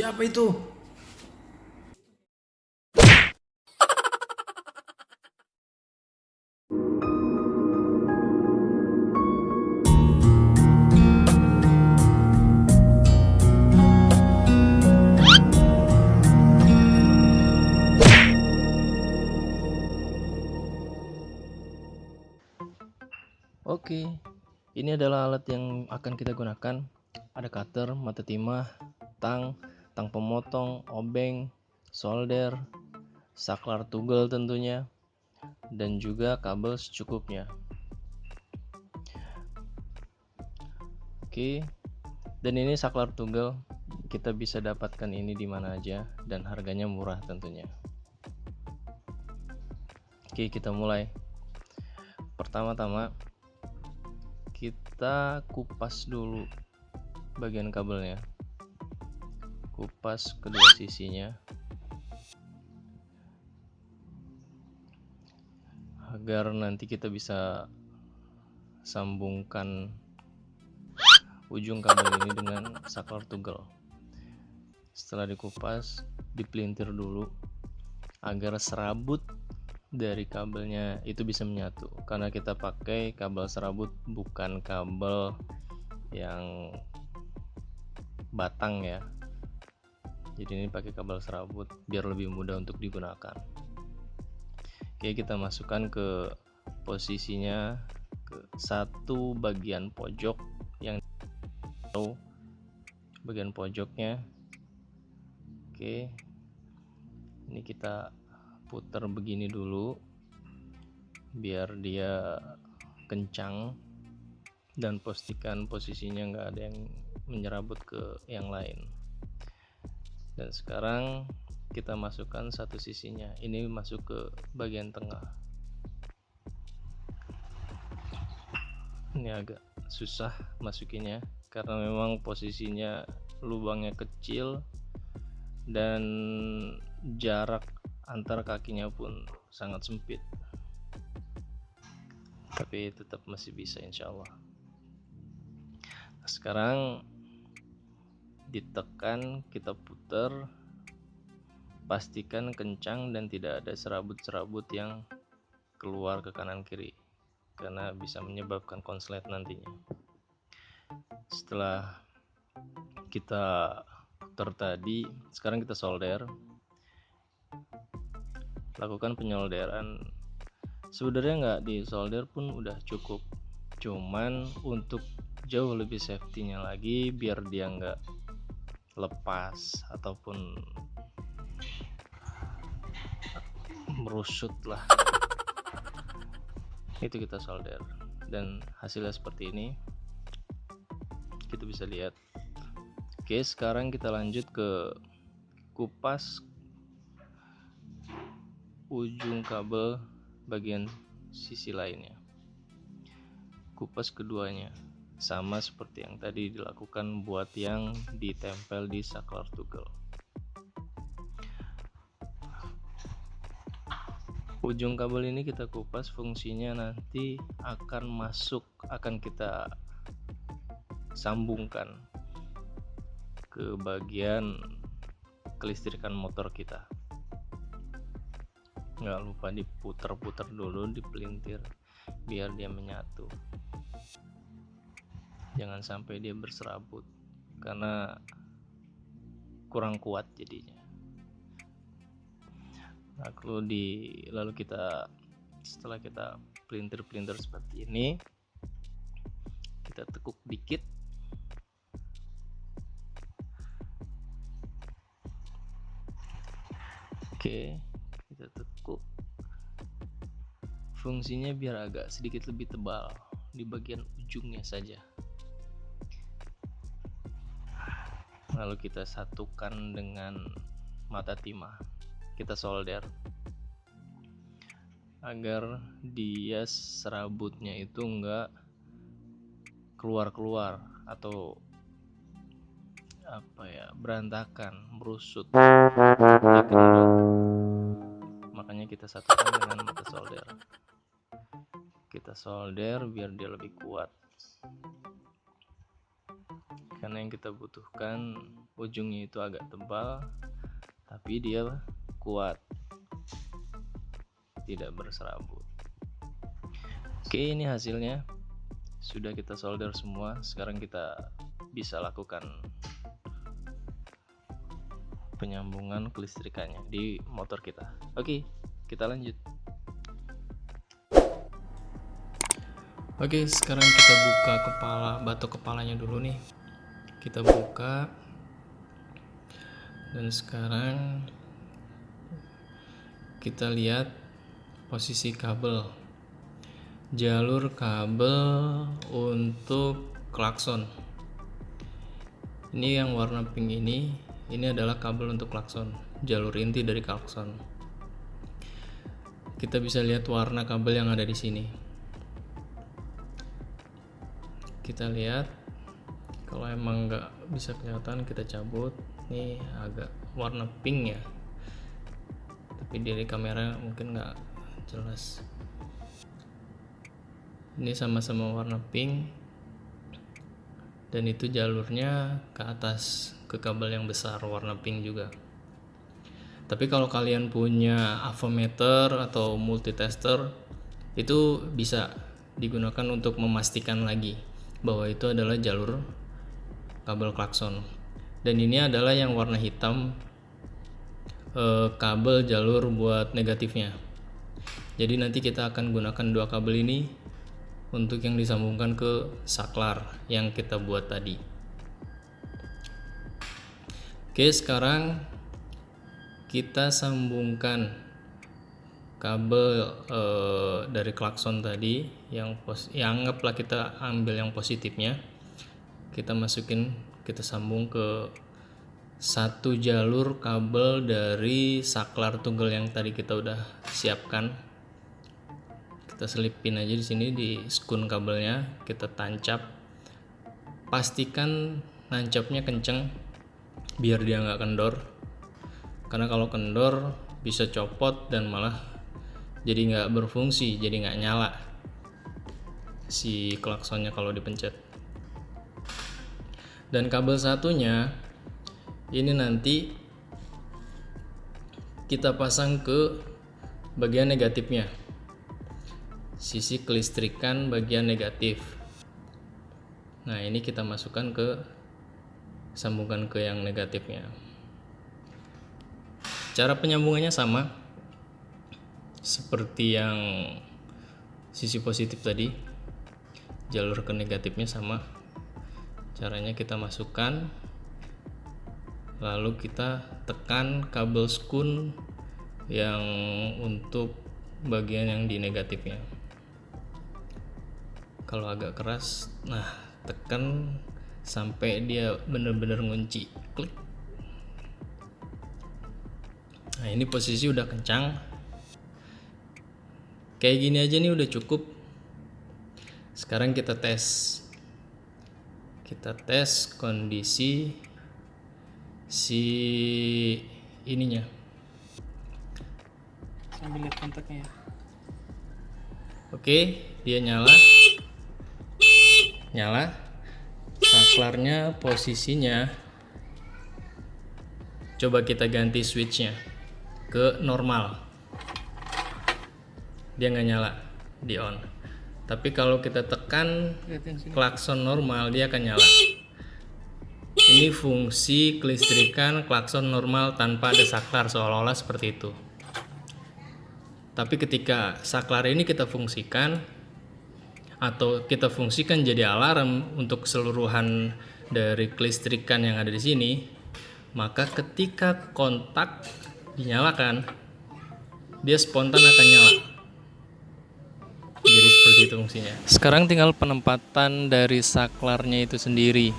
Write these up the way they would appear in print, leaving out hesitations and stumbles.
Siapa itu? Oke, ini adalah alat yang akan kita gunakan. Ada cutter, mata timah, tang pemotong, obeng, solder, saklar tugel tentunya, dan juga kabel secukupnya. Oke, dan ini saklar tugel. Kita bisa dapatkan ini di mana aja dan harganya murah tentunya. Oke, kita mulai. Pertama-tama kita kupas dulu bagian kabelnya. Kupas kedua sisinya agar nanti kita bisa sambungkan ujung kabel ini dengan saklar tugel. Setelah dikupas, dipelintir dulu agar serabut dari kabelnya itu bisa menyatu, karena kita pakai kabel serabut, bukan kabel yang batang ya. Jadi ini pakai kabel serabut biar lebih mudah untuk digunakan. Oke, kita masukkan ke posisinya ke satu bagian pojok yang bagian pojoknya. Oke, ini kita putar begini dulu biar dia kencang, dan pastikan posisinya nggak ada yang menyerabut ke yang lain. Dan sekarang kita masukkan satu sisinya, ini masuk ke bagian tengah. Ini agak susah masukinnya karena memang posisinya lubangnya kecil dan jarak antar kakinya pun sangat sempit, tapi tetap masih bisa insya Allah. Sekarang ditekan, kita putar, pastikan kencang dan tidak ada serabut-serabut yang keluar ke kanan kiri karena bisa menyebabkan konslet nantinya. Setelah kita putar tadi, sekarang kita solder. Lakukan penyolderan, sebenarnya nggak di solder pun udah cukup, cuman untuk jauh lebih safety-nya lagi biar dia nggak lepas ataupun merusut lah, itu kita solder dan hasilnya seperti ini, kita bisa lihat. Oke, sekarang kita lanjut ke kupas ujung kabel bagian sisi lainnya. Kupas keduanya sama seperti yang tadi dilakukan buat yang ditempel di saklar tugel. Ujung kabel ini kita kupas, fungsinya nanti akan kita sambungkan ke bagian kelistrikan motor kita. Nggak lupa diputar-putar dulu, dipelintir biar dia menyatu, jangan sampai dia berserabut karena kurang kuat jadinya. Lalu kita setelah kita pelintir seperti ini, kita tekuk dikit. Oke, kita tekuk. Fungsinya biar agak sedikit lebih tebal di bagian ujungnya saja. Lalu kita satukan dengan mata timah, kita solder agar dia serabutnya itu enggak keluar atau berantakan, merusut. Makanya kita satukan dengan mata solder. Kita solder biar dia lebih kuat, karena yang kita butuhkan ujungnya itu agak tebal, tapi dia kuat, tidak berserabut. Oke, ini hasilnya sudah kita solder semua. Sekarang kita bisa lakukan penyambungan kelistrikannya di motor kita. Oke, kita lanjut. Oke, sekarang kita buka batok kepalanya dulu nih. Kita buka, dan sekarang kita lihat posisi kabel, jalur kabel untuk klakson. Ini yang warna pink ini adalah kabel untuk klakson, jalur inti dari klakson. Kita bisa lihat warna kabel yang ada di sini. Kita lihat, kalau emang nggak bisa kelihatan kita cabut. Ini agak warna pink ya, tapi dari kamera mungkin nggak jelas. Ini sama-sama warna pink, dan itu jalurnya ke atas ke kabel yang besar warna pink juga. Tapi kalau kalian punya avometer atau multitester, itu bisa digunakan untuk memastikan lagi bahwa itu adalah jalur kabel klakson. Dan ini adalah yang warna hitam, kabel jalur buat negatifnya. Jadi nanti kita akan gunakan dua kabel ini untuk yang disambungkan ke saklar yang kita buat tadi. Oke, sekarang kita sambungkan kabel dari klakson tadi yang anggaplah kita ambil yang positifnya, kita masukin, kita sambung ke satu jalur kabel dari saklar tunggal yang tadi kita udah siapkan. Kita selipin aja di sini di skun kabelnya, kita tancap. Pastikan nancapnya kenceng biar dia nggak kendor, karena kalau kendor bisa copot dan malah jadi nggak berfungsi, jadi nggak nyala si klaksonnya kalau dipencet. Dan kabel satunya ini nanti kita pasang ke bagian negatifnya, sisi kelistrikan bagian negatif. Nah, ini kita masukkan sambungkan ke yang negatifnya. Cara penyambungannya sama seperti yang sisi positif tadi, jalur ke negatifnya sama. Caranya kita masukkan, lalu kita tekan kabel skun yang untuk bagian yang di negatifnya. Kalau agak keras, nah tekan sampai dia benar-benar ngunci, klik. Nah, ini posisi udah kencang. Kayak gini aja nih udah cukup. Sekarang kita tes kondisi si ininya. Sambil lihat kontaknya ya. Oke, dia nyala. Saklarnya posisinya, coba kita ganti switchnya ke normal. Dia nggak nyala, di on. Tapi kalau kita tekan klakson normal, dia akan nyala. Ini fungsi kelistrikan klakson normal tanpa ada saklar, seolah-olah seperti itu. Tapi ketika saklar ini kita fungsikan, atau kita fungsikan jadi alarm untuk keseluruhan dari kelistrikan yang ada di sini, maka ketika kontak dinyalakan, dia spontan akan nyala. Jadi seperti itu fungsinya. Sekarang tinggal penempatan dari saklarnya itu sendiri.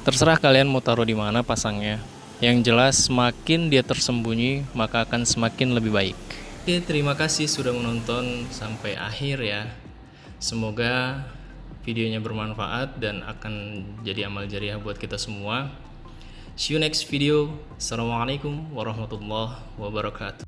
Terserah kalian mau taruh di mana pasangnya. Yang jelas semakin dia tersembunyi, maka akan semakin lebih baik. Oke, terima kasih sudah menonton sampai akhir ya. Semoga videonya bermanfaat dan akan jadi amal jariah buat kita semua. See you next video. Assalamualaikum warahmatullahi wabarakatuh.